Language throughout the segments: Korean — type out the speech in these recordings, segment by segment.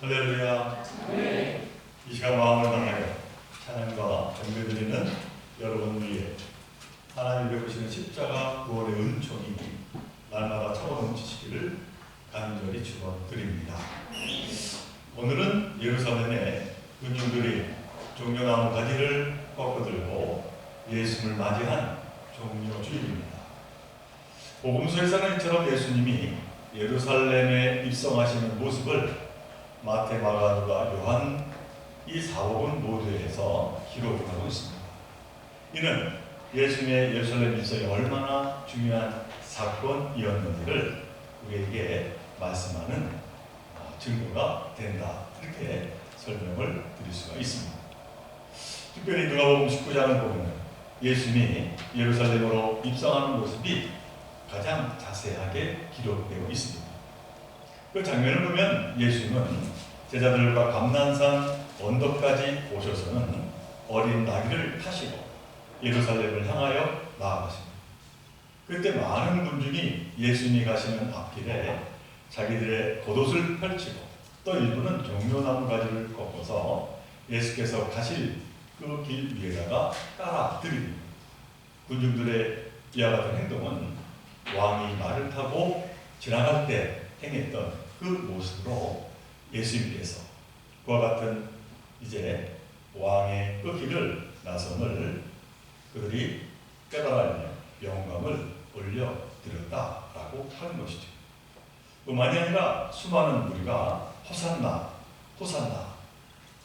할렐루야. 네. 이 시간 마음을 향하여 찬양과 경배드리는 여러분 위에 하나님이 베푸시는 십자가 구원의 은총이 날마다 차고 넘치시기를 간절히 축원드립니다. 오늘은 예루살렘에 군중들이 종려나무 가지를 꺾어들고 예수님을 맞이한 종려주일입니다. 복음서에서는 이처럼 예수님이 예루살렘에 입성하시는 모습을 마태, 마가, 누가, 요한 이 사복음 모두에서 기록하고 있습니다. 이는 예수님의 예루살렘 입성이 얼마나 중요한 사건이었는지를 우리에게 말씀하는 증거가 된다. 이렇게 설명을 드릴 수가 있습니다. 특별히 누가복음 19장을 보면 예수님이 예루살렘으로 입성하는 모습이 가장 자세하게 기록되어 있습니다. 그 장면을 보면 예수님은 제자들과 감난산 언덕까지 오셔서는 어린 나귀를 타시고 예루살렘을 향하여 나아가십니다. 그때 많은 군중이 예수님이 가시는 앞길에 자기들의 겉옷을 펼치고 또 일부는 종려나무 가지를 꺾어서 예수께서 가실 그 길 위에다가 깔아드립니다. 군중들의 이와 같은 행동은 왕이 말을 타고 지나갈 때 행했던 그 모습으로 예수님께서 그와 같은 이제 왕의 그 길을 나섬을 그들이 깨달으며 영광을 올려드렸다라고 하는 것이죠. 뿐만이 아니라 수많은 무리가 호산나 호산나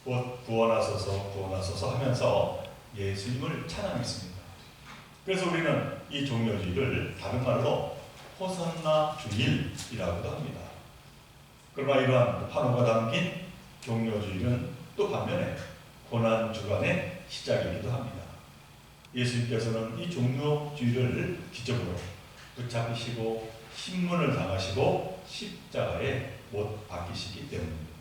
곧 구원하소서 구원하소서 하면서 예수님을 찬양했습니다. 그래서 우리는 이 종려주일을 다른 말로 호산나 주일이라고도 합니다. 그러나 이러한 환호가 담긴 종려주일은 또 반면에 고난주간의 시작이기도 합니다. 예수님께서는 이 종려주일을 기적으로 붙잡히시고 신문을 당하시고 십자가에 못 박히시기 때문입니다.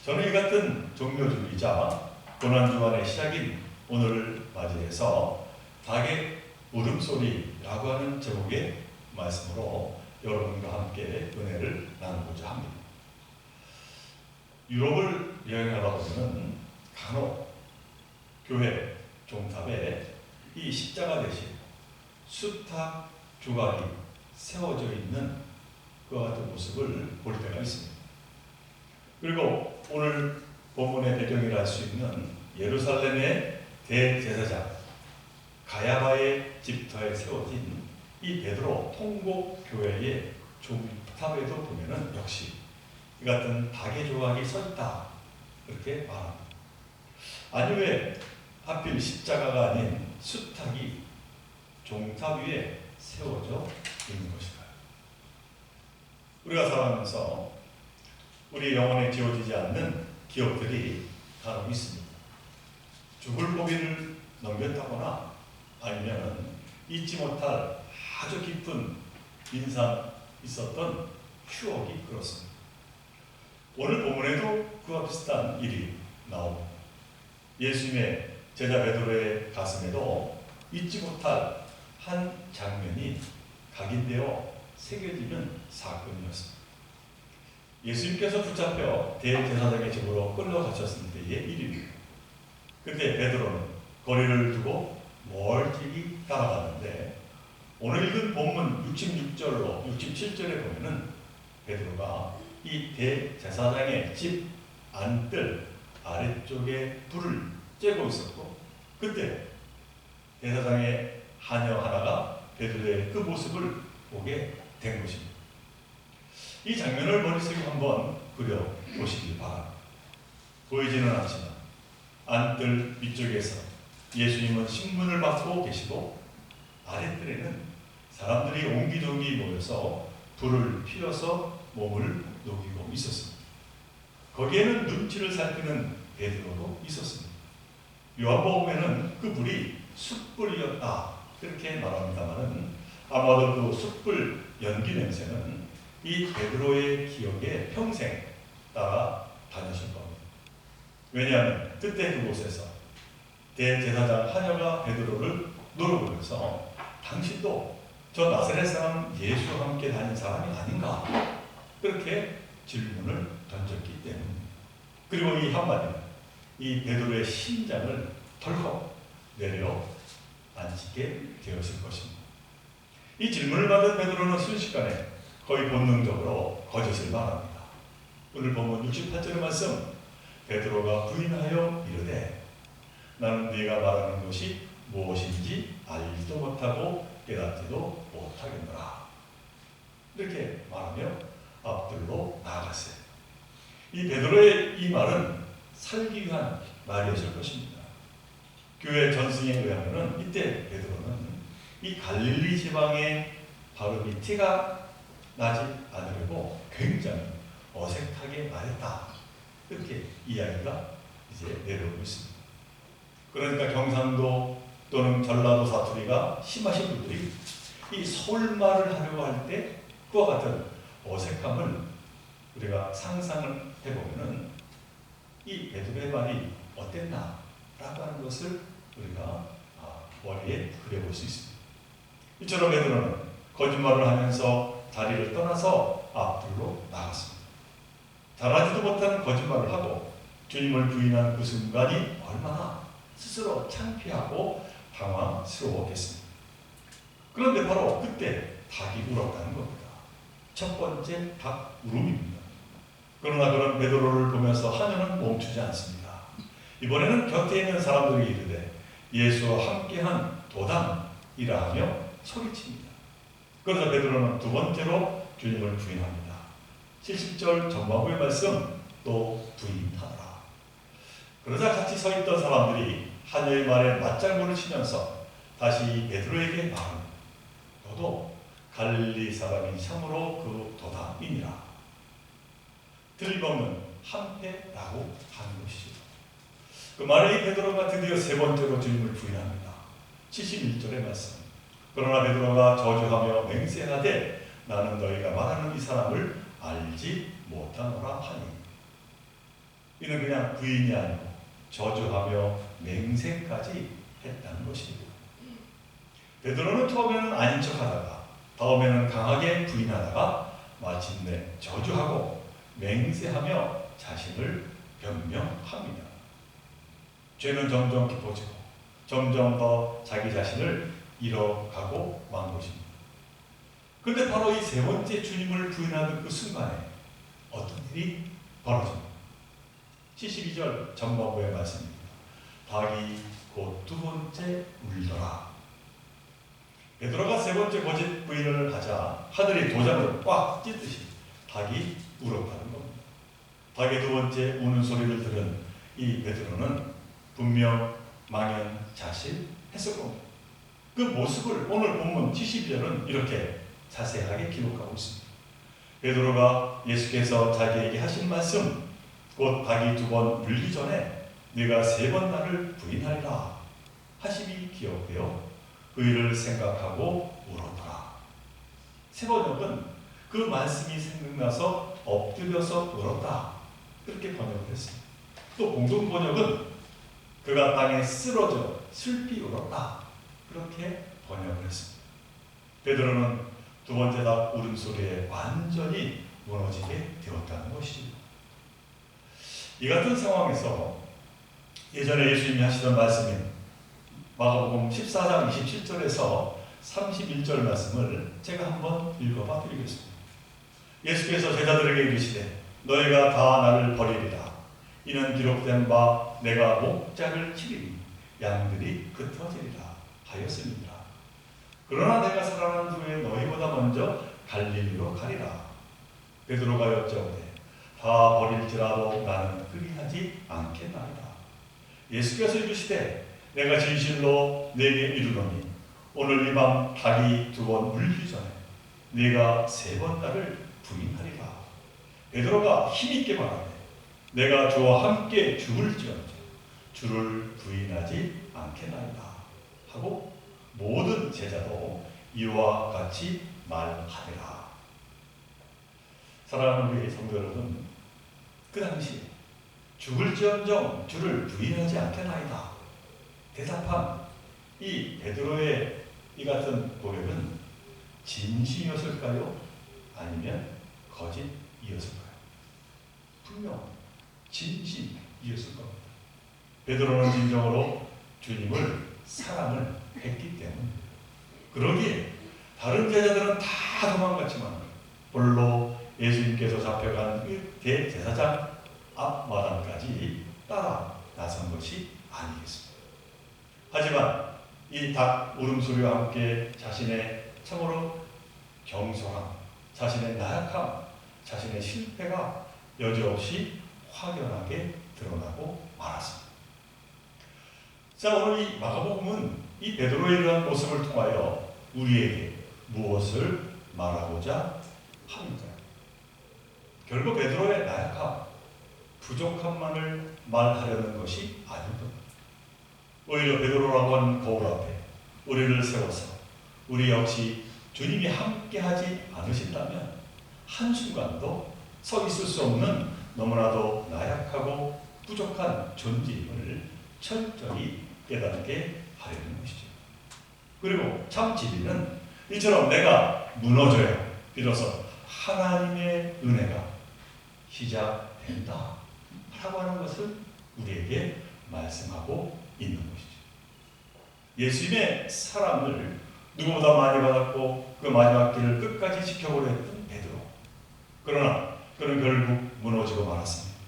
저는 이 같은 종려주일이자 고난주간의 시작인 오늘을 맞이해서 닭의 울음소리라고 하는 제목의 말씀으로 여러분과 함께 은혜를 나누고자 합니다. 유럽을 여행하다 보면 간혹 교회 종탑에 이 십자가 대신 수탉 조각이 세워져 있는 그와 같은 모습을 볼 때가 있습니다. 그리고 오늘 본문의 배경이라 할 수 있는 예루살렘의 대제사장 가야바의 집터에 세워진 이 베드로 통곡교회의 종탑에도 보면은 역시 이 같은 닭의 조각이 서 있다 이렇게 말합니다. 아니 왜 하필 십자가가 아닌 수탉이 종탑 위에 세워져 있는 것일까요? 우리가 살아가면서 우리 영혼에 지워지지 않는 기억들이 간혹 있습니다. 죽을 고비를 넘겼다거나 아니면 잊지 못할 아주 깊은 인상 있었던 추억이 그렇습니다. 오늘 본문에도 그와 비슷한 일이 나옵니다. 예수님의 제자 베드로의 가슴에도 잊지 못할 한 장면이 각인되어 새겨지는 사건이었습니다. 예수님께서 붙잡혀 대제사장의 집으로 끌려가셨을 때의 일입니다. 그때 베드로는 거리를 두고 멀찍이 따라가는데 오늘 읽은 본문 66절로 67절에 보면은 베드로가 이 대제사장의 집 안뜰 아래쪽에 불을 쬐고 있었고 그때 대제사장의 하녀 하나가 베드로의 그 모습을 보게 된 것입니다. 이 장면을 머릿속에 한번 그려보시기 바랍니다. 보이지는 않지만 안뜰 위쪽에서 예수님은 신문을 받고 계시고 아랫뜰에는 사람들이 옹기종기 모여서 불을 피워서 몸을 녹이고 있었습니다. 거기에는 눈치를 살피는 베드로도 있었습니다. 요한복음에는 그 불이 숯불이었다 그렇게 말합니다만은 아마도 그 숯불 연기 냄새는 이 베드로의 기억에 평생 따라다녔을 겁니다. 왜냐하면 그때 그곳에서 대제사장 하녀가 베드로를 물어보면서 당신도 저 나사렛 사람 예수와 함께 다닌 사람이 아닌가 그렇게 질문을 던졌기 때문입니다. 그리고 이 한마디는 이 베드로의 심장을 덜컥 내려 앉히게 되었을 것입니다. 이 질문을 받은 베드로는 순식간에 거의 본능적으로 거짓을 말합니다. 오늘 본문 68절의 말씀, 베드로가 부인하여 이르되 나는 네가 말하는 것이 무엇인지 알지도 못하고 깨닫지도 못하겠노라. 이렇게 말하며 앞들로 나아갔어요. 이 베드로의 이 말은 살기 위한 말이었을 것입니다. 교회 전승에 의하면 이때 베드로는 이 갈릴리 지방의 발음이 티가 나지 않으려고 굉장히 어색하게 말했다. 이렇게 이야기가 이제 내려오고 있습니다. 그러니까 경상도 또는 전라도 사투리가 심하신 분들이 이 서울말을 하려고 할 때 그와 같은 어색함을 우리가 상상을 해보면은 이 베드로의 말이 어땠나 라고 하는 것을 우리가 머리에 그려볼 수 있습니다. 이처럼 베드로는 거짓말을 하면서 자리를 떠나서 앞으로 나갔습니다. 잘하지도 못하는 거짓말을 하고 주님을 부인한 그 순간이 얼마나 스스로 창피하고 당황스러웠겠습니다. 그런데 바로 그때 닭이 울었다는 겁니다. 첫 번째 닭 울음입니다. 그러나 그런 베드로를 보면서 하늘은 멈추지 않습니다. 이번에는 곁에 있는 사람들이 이르되 예수와 함께한 도당이라 하며 소리칩니다. 그러자 베드로는 두 번째로 주님을 부인합니다. 70절 전반부의 말씀, 또 부인하더라. 그러자 같이 서 있던 사람들이 하녀의 말에 맞장구를 치면서 다시 베드로에게 말합니다. 너도 갈릴리 사람이 참으로 그 도당이니라. 틀림없는 한패라고 하는 것이죠. 그 말에 베드로가 드디어 세 번째로 주님을 부인합니다. 71절의 말씀. 그러나 베드로가 저주하며 맹세하되 나는 너희가 말하는 이 사람을 알지 못하노라 하니. 이는 그냥 부인이 아니고 저주하며 맹세까지 했다는 것입니다. 베드로는 처음에는 아닌 척하다가 다음에는 강하게 부인하다가 마침내 저주하고 맹세하며 자신을 변명합니다. 죄는 점점 깊어지고 점점 더 자기 자신을 잃어가고 만 것입니다. 그런데 바로 이 세 번째 주님을 부인하는 그 순간에 어떤 일이 벌어집니다. 72절 전반부의 말씀입니다. 닭이 곧 두 번째 울더라. 베드로가 세 번째 거짓 부인을 하자 하늘이 도장을 꽉 찢듯이 닭이 울었다는 겁니다. 닭의 두 번째 우는 소리를 들은 이 베드로는 분명 망연자실했을 겁니다. 그 모습을 오늘 본문 72절은 이렇게 자세하게 기록하고 있습니다. 베드로가 예수께서 자기에게 하신 말씀, 곧 닭이 두 번 울기 전에 네가 세 번 나를 부인하리라 하심이 기억되어 그 일을 생각하고 울었더라. 세 번역은 그 말씀이 생각나서 엎드려서 울었다. 그렇게 번역을 했습니다. 또 공동 번역은 그가 땅에 쓰러져 슬피 울었다. 그렇게 번역을 했습니다. 베드로는 두 번째 닭 울음소리에 완전히 무너지게 되었다는 것이죠. 이 같은 상황에서 예전에 예수님이 하시던 말씀인 마가복음 14장 27절에서 31절 말씀을 제가 한번 읽어봐 드리겠습니다. 예수께서 제자들에게 이르시되 너희가 다 나를 버리리라. 이는 기록된 바 내가 목자를 치리니 양들이 흩어지리라 하였습니다. 그러나 내가 살아난 후에 너희보다 먼저 갈릴리로 가리라. 베드로가 여쭤오되 다 버릴지라도 나는 그리하지 않겠나이다. 예수께서 이르시되 내가 진실로 내게 이르노니 오늘 이 밤 닭이 두 번 울기 전에 네가 세 번 나를 부인하리라. 베드로가 힘있게 말하되 내가 주와 함께 죽을지언정 주를 부인하지 않겠나이다 하고 모든 제자도 이와 같이 말하리라. 사랑하는 우리 성도 여러분, 그 당시 죽을지언정 주를 부인하지 않겠나이다 대답한 이 베드로의 이 같은 고백은 진심이었을까요? 아니면 거짓이었을까요? 분명 진심이었을 겁니다. 베드로는 진정으로 주님을 사랑을 했기 때문입니다. 그러기에 다른 제자들은 다 도망갔지만 홀로 예수님께서 잡혀간 그 대제사장 앞마당까지 따라 나선 것이 아니겠습니다. 하지만 이 닭 울음소리와 함께 자신의 참으로 경솔함, 자신의 나약함, 자신의 실패가 여지없이 확연하게 드러나고 말았습니다. 자, 오늘 이 마가복음은 이 베드로의 이러한 모습을 통하여 우리에게 무엇을 말하고자 합니까? 결국 베드로의 나약함, 부족함만을 말하려는 것이 아닐 겁니다. 오히려 베드로라고 하는 거울 앞에 우리를 세워서 우리 역시 주님이 함께하지 않으신다면 한순간도 서 있을 수 없는 너무나도 나약하고 부족한 존재임을 철저히 깨닫게 하려는 것이죠. 그리고 참 진리는 이처럼 내가 무너져야 비로소 하나님의 은혜가 시작된다 라고 하는 것을 우리에게 말씀하고 있는 것이죠. 예수님의 사랑을 누구보다 많이 받았고 그 마지막 길을 끝까지 지켜보려 했던 베드로. 그러나 그는 결국 무너지고 말았습니다.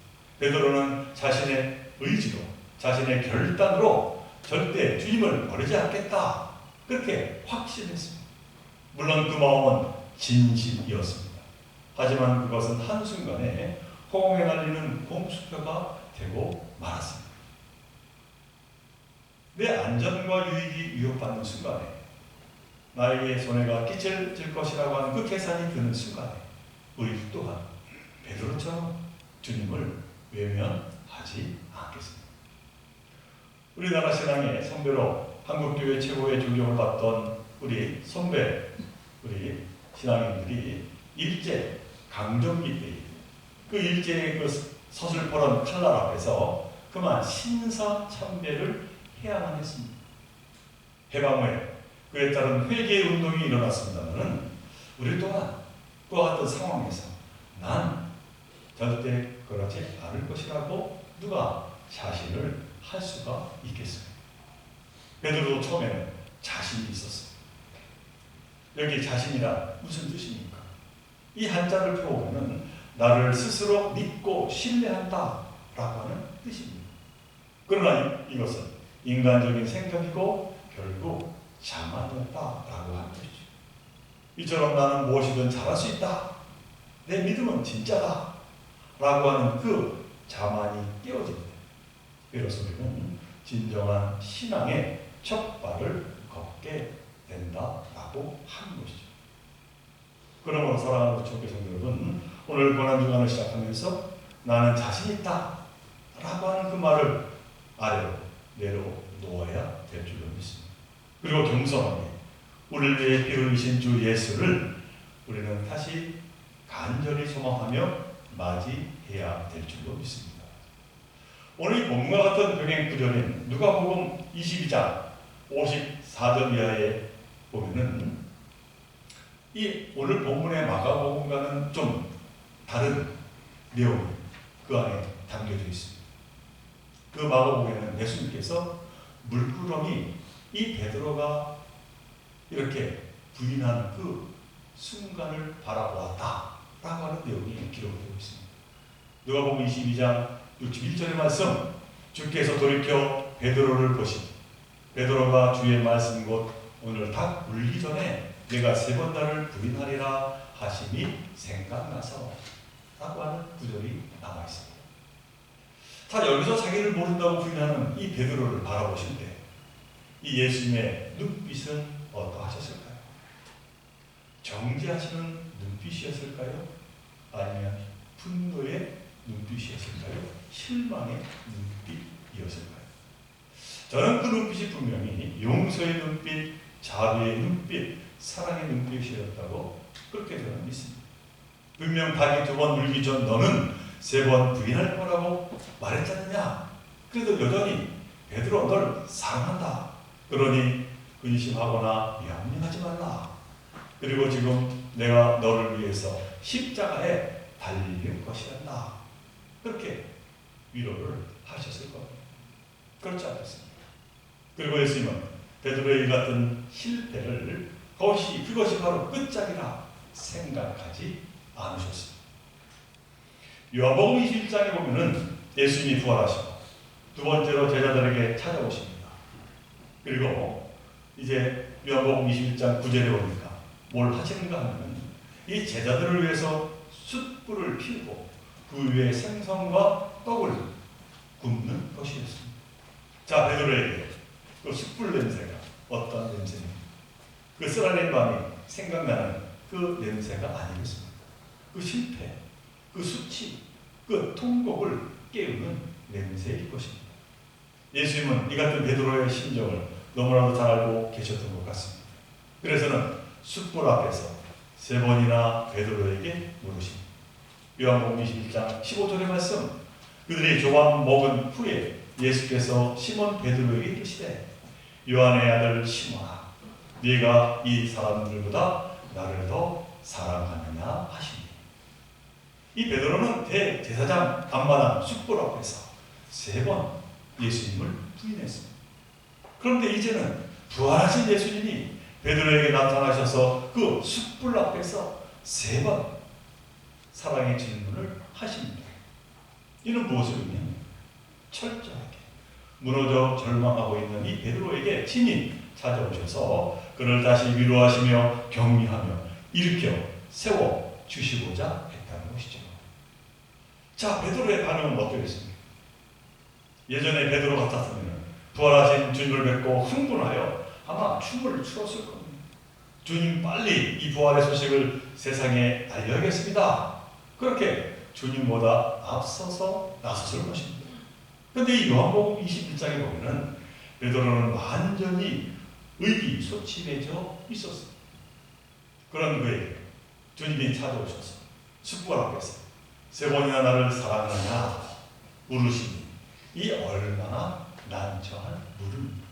베드로는 자신의 의지로, 자신의 결단으로 절대 주님을 버리지 않겠다, 그렇게 확신했습니다. 물론 그 마음은 진심이었습니다. 하지만 그것은 한순간에 호공에 날리는 공수표가 되고 말았습니다. 내 안전과 유익이 위협받는 순간에, 나에게 손해가 끼쳐질 것이라고 하는 그 계산이 드는 순간에 우리 또한 베드로처럼 주님을 외면하지 않겠습니다. 우리나라 신앙의 선배로 한국교회 최고의 존경을 받던 우리 선배, 우리 신앙인들이 일제 강점기 때 그 일제의 그 서슬퍼런 칼날 앞에서 그만 신사참배를 해야만 했습니다. 해방 후에 그에 따른 회개의 운동이 일어났습니다만 우리 또한 그와 같은 상황에서 난 절대 그러지 않을 것이라고 누가 자신을 할 수가 있겠어요? 베드로도 처음에는 자신이 있었어요. 여기 자신이란 무슨 뜻입니까? 이 한자를 펴보면 나를 스스로 믿고 신뢰한다 라고 하는 뜻입니다. 그러나 이것은 인간적인 생각이고 결국 자만이었다 라고 하는 것이죠. 이처럼 나는 무엇이든 잘할 수 있다, 내 믿음은 진짜다 라고 하는 그 자만이 깨어집니다. 비로소 우리는 진정한 신앙의 첫 발을 걷게 된다라고 하는 것이죠. 그러므로 사랑하는 주께 성도 여러분, 오늘 고난주간을 시작하면서 나는 자신 있다 라고 하는 그 말을 아래로 내려놓아야 될 줄로 믿습니다. 그리고 겸손하게 우리를 위해 피 흘리신 주 예수를 우리는 다시 간절히 소망하며 맞이해야 될 줄로 믿습니다. 오늘 이 본문과 같은 병행 구절인 누가복음 22장 54절 이하에 보면은 이 오늘 본문의 마가복음과는 좀 다른 내용이 그 안에 담겨져 있습니다. 그 마가복음에는 예수님께서 물구렁이 이 베드로가 이렇게 부인한 그 순간을 바라보았다 라고 하는 내용이 기록되고 있습니다. 누가복음 22장 61절의 말씀, 주께서 돌이켜 베드로를 보시니 베드로가 주의 말씀 곧 오늘 닭 울기 전에 내가 3번 나를 부인하리라 하심이 생각나서 라고 하는 구절이 남아 있습니다. 자, 여기서 자기를 모른다고 부인하는 이 베드로를 바라보실 때 이 예수님의 눈빛은 어떠하셨을까요? 정죄하시는 눈빛이었을까요? 아니면 분노의 눈빛이었을까요? 실망의 눈빛이었을까요? 저는 그 눈빛이 분명히 용서의 눈빛, 자비의 눈빛, 사랑의 눈빛이었다고 그렇게 저는 믿습니다. 분명 닭이 2번 울기 전 너는 3번 부인할 거라고 말했지 않느냐? 그래도 여전히 베드로 널 사랑한다. 그러니 근심하거나 염려하지 말라. 그리고 지금 내가 너를 위해서 십자가에 달릴 것이란다 그렇게 위로를 하셨을 겁니다. 그렇지 않겠습니까? 그리고 예수님은 베드로의 이 같은 실패를 그것이 바로 끝장이라 생각하지 않으셨습니다. 요한복음 21장에 보면은 예수님이 부활하시고 두 번째로 제자들에게 찾아오십니다. 그리고 이제 요한복음 21장 9절에 보니까 뭘 하시는가 하면 이 제자들을 위해서 숯불을 피우고 그 위에 생선과 떡을 굽는 것이었습니다. 자, 베드로에게 그 숯불 냄새가 어떤 냄새입니까? 그 쓰라린 밤이 생각나는 그 냄새가 아니겠습니까? 그 실패, 그 수치, 그 통곡을 깨우는 냄새일 것입니다. 예수님은 이 같은 베드로의 심정을 너무나도 잘 알고 계셨던 것 같습니다. 그래서는 숯불 앞에서 3번이나 베드로에게 물으십니다. 요한복음 21장 15절의 말씀, 그들이 조각 먹은 후에 예수께서 시몬 베드로에게 이르시되 요한의 아들 시몬아, 네가 이 사람들보다 나를 더 사랑하느냐 하시니, 이 베드로는 대제사장 앞마당 숯불 앞에서 3번 예수님을 부인했습니다. 그런데 이제는 부활하신 예수님이 베드로에게 나타나셔서 그 숯불 앞에서 3번 사랑의 질문을 하십니다. 이는 무엇을 의미합니까? 철저하게 무너져 절망하고 있는 이 베드로에게 친히 찾아오셔서 그를 다시 위로하시며 격려하며 일으켜 세워 주시고자 했다는 것이죠. 자, 베드로의 반응은 어떠했습니까? 예전에 베드로 같았으면 부활하신 주님을 뵙고 흥분하여 아마 춤을 추었을 겁니다. 주님, 빨리 이 부활의 소식을 세상에 알려야겠습니다. 그렇게 주님보다 앞서서 나섰을 것입니다. 그런데 이 요한복음 21장에 보면은 베드로는 완전히 의기소침해져 있었습니다. 그런 그에게 주님이 찾아오셔서 숯불 앞에서 3번이나 나를 사랑하느냐 물으시니, 이 얼마나 난처한 물음입니다.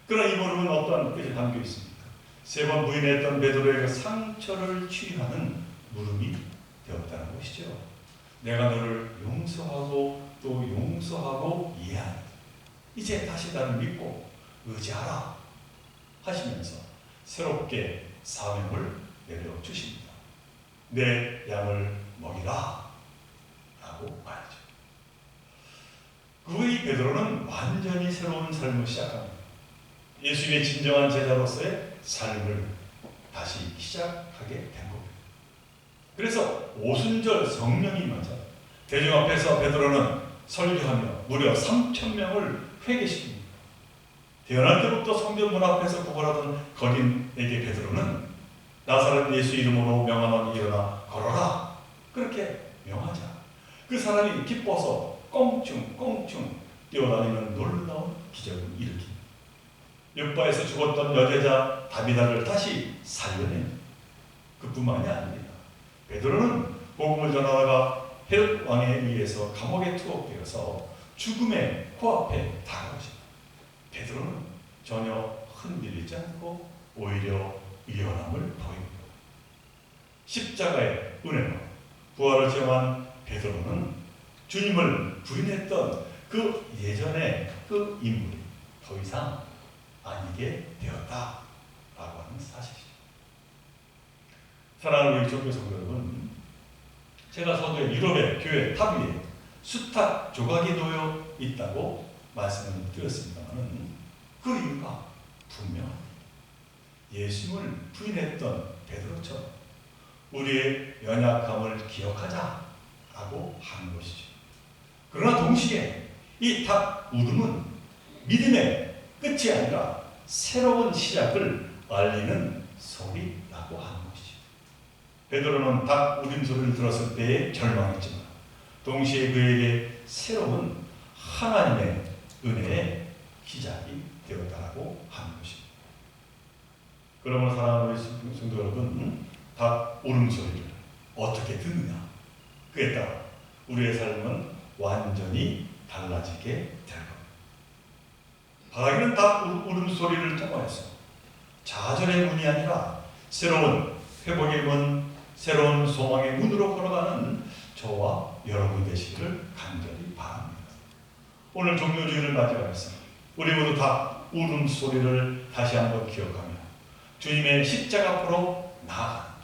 그러나 이 물음은 어떠한 뜻이 담겨 있습니까? 3번 부인했던 베드로의 그 상처를 치유하는 물음이 되었다는 것이죠. 내가 너를 용서하고 또 용서하고 이해하니 이제 다시 나를 믿고 의지하라 하시면서 새롭게 사명을 내려주십니다. 내 양을 먹이라 라고 말하죠. 그 후에 베드로는 완전히 새로운 삶을 시작합니다. 예수님의 진정한 제자로서의 삶을 다시 시작하게 된 겁니다. 그래서 오순절 성령이 임하자 대중 앞에서 베드로는 설교하며 무려 3,000명을 회개시킵니다. 태어날 때부터 성전 문 앞에서 구걸하던 거린에게 베드로는 나사렛 예수 이름으로 명하노니 일어나 걸어라, 그렇게 명하자 그 사람이 기뻐서 껑충껑충 뛰어다니는 놀라운 기적을 일으킵니다. 육바에서 죽었던 여제자 다비다를 다시 살려낸, 그뿐만이 아닙니다. 베드로는 복음을 전하다가 헤롯 왕에 의해서 감옥에 투옥되어서 죽음의 코앞에 다가오십니다. 베드로는 전혀 흔들리지 않고 오히려 유연함을 보입니다. 십자가의 은혜로 부활을 체험한 베드로는 주님을 부인했던 그 예전의 그 인물이 더 이상 아니게 되었다라고 하는 사실이죠. 사랑하는 우리 종교 성도 여러분, 제가 서두에 유럽의 교회 탑 위에 수탉 조각이 놓여 있다고 말씀을 드렸습니다만 그 이유가 분명합니다. 예수님을 부인했던 베드로처럼 우리의 연약함을 기억하자라고 하는 것이죠. 그러나 동시에 이 탑 우름은 믿음의 끝이 아니라 새로운 시작을 알리는 소리라고 하는 것이죠. 베드로는 닭 울음소리를 들었을 때에 절망했지만 동시에 그에게 새로운 하나님의 은혜의 기작이 되었다라고 하는 것입니다. 그러므로 사랑하는 우리 성도 여러분, 닭 울음소리를 어떻게 듣느냐, 그에 따라 우리의 삶은 완전히 달라지게 될 겁니다. 바라기는 닭 울음소리를 통하여서 좌절의 문이 아니라 새로운 회복의 문, 새로운 소망의 문으로 걸어가는 저와 여러분이 되시기를 간절히 바랍니다. 오늘 종료주일을 맞이하면서 우리 모두 다 울음소리를 다시 한번 기억하며 주님의 십자가 앞으로 나아가는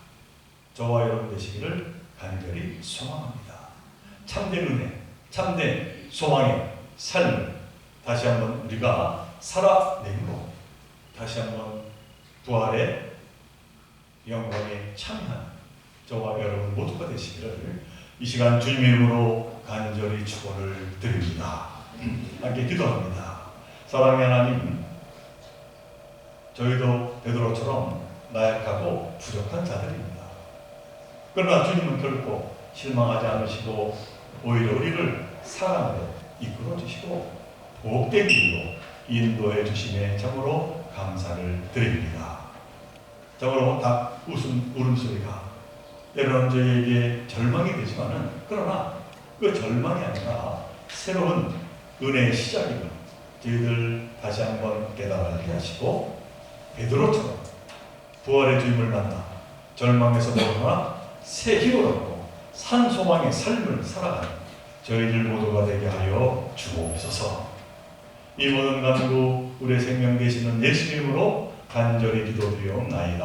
저와 여러분 되시기를 간절히 소망합니다. 참된 은혜, 참된 소망의 삶을 다시 한번 우리가 살아내고 다시 한번 부활의 영광에 참여하는 저와 여러분 모두가 되시기를 이 시간 주님의 이름으로 간절히 축원을 드립니다. 함께 기도합니다. 사랑의 하나님, 저희도 베드로처럼 나약하고 부족한 자들입니다. 그러나 주님은 결코 실망하지 않으시고 오히려 우리를 사랑으로 이끌어 주시고 복된 길로 인도해 주심에 참으로 감사를 드립니다. 참으로 울음소리가 때로는 저희에게 절망이 되지만은 그러나 그 절망이 아니라 새로운 은혜의 시작이고 저희들 다시 한번 깨달게 하시고 베드로처럼 부활의 주님을 만나 절망에서 벗어나 새 힘을 얻고 산 소망의 삶을 살아가는 저희들 모두가 되게 하여 주옵소서. 이 모든 간구 우리의 생명 되시는 예수 이름으로 간절히 기도드리옵나이다.